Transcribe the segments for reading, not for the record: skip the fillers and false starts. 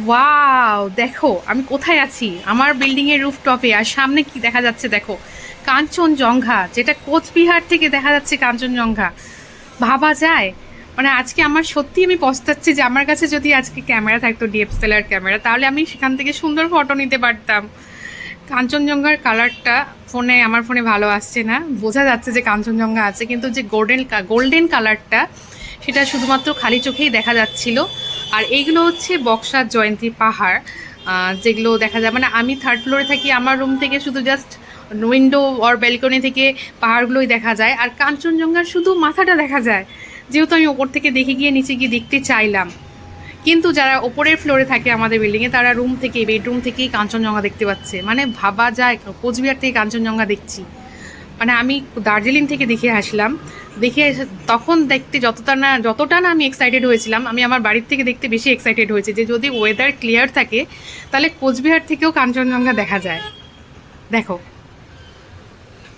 Wow, দেখো আমি কোথায় আছি, আমার বিল্ডিং এর রুফটপে, আর সামনে কি দেখা যাচ্ছে দেখো, কাঞ্চনজঙ্ঘা, যেটা কোচবিহার থেকে দেখা যাচ্ছে কাঞ্চনজঙ্ঘা। ভাবা যায়? মানে আজকে আমার সত্যি আমি পস্তাচ্ছি যে আমার কাছে যদি আজকে ক্যামেরা থাকতো, ডিএসএলআর ক্যামেরা, তাহলে আমি সেখান থেকে সুন্দর ফটো নিতে পারতাম। কাঞ্চনজঙ্ঘার কালারটা আমার ফোনে ভালো আসছে না, বোঝা যাচ্ছে যে কাঞ্চনজঙ্ঘা আছে, কিন্তু যে গোল্ডেন কালারটা, সেটা শুধুমাত্র খালি চোখেই দেখা যাচ্ছিল। আর এইগুলো হচ্ছে বক্সার জয়ন্তী পাহাড়, যেগুলো দেখা যায়, মানে আমি থার্ড ফ্লোরে থাকি, আমার রুম থেকে শুধু জাস্ট উইন্ডো আর ব্যালকনি থেকে পাহাড়গুলোই দেখা যায়, আর কাঞ্চনজঙ্ঘার শুধু মাথাটা দেখা যায়। যেহেতু আমি ওপর থেকে দেখে গিয়ে নিচে গিয়ে দেখতে চাইলাম, কিন্তু যারা ওপরের ফ্লোরে থাকে আমাদের বিল্ডিংয়ে, তারা রুম থেকে, বেডরুম থেকেই কাঞ্চনজঙ্ঘা দেখতে পাচ্ছে। মানে ভাবা যায়, কোচবিহার থেকে কাঞ্চনজঙ্ঘা দেখছি। মানে আমি দার্জিলিং থেকে দেখে আসলাম, তখন দেখতে যতটা না আমি এক্সাইটেড হয়েছিলাম, আমি আমার বাড়ির থেকে দেখতে বেশি এক্সাইটেড হয়েছে যে যদি ওয়েদার ক্লিয়ার থাকে তাহলে কোচবিহার থেকেও কাঞ্চনজঙ্ঘা দেখা যায়। দেখো,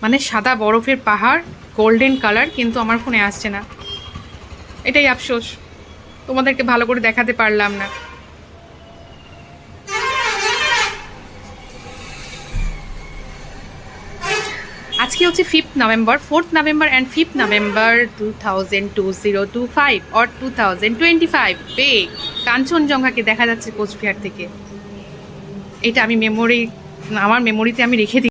মানে সাদা বরফের পাহাড়, গোল্ডেন কালার, কিন্তু আমার ফোনে আসছে না। এটাই আফসোস, তোমাদেরকে ভালো করে দেখাতে পারলাম না। আজকে হচ্ছে 5th November, 4th November and 5th November 2025 or 2025 কাঞ্চনজঙ্ঘাকে দেখা যাচ্ছে কোচবিহার থেকে। এটা আমি আমার মেমোরিতে আমি রেখে দিই।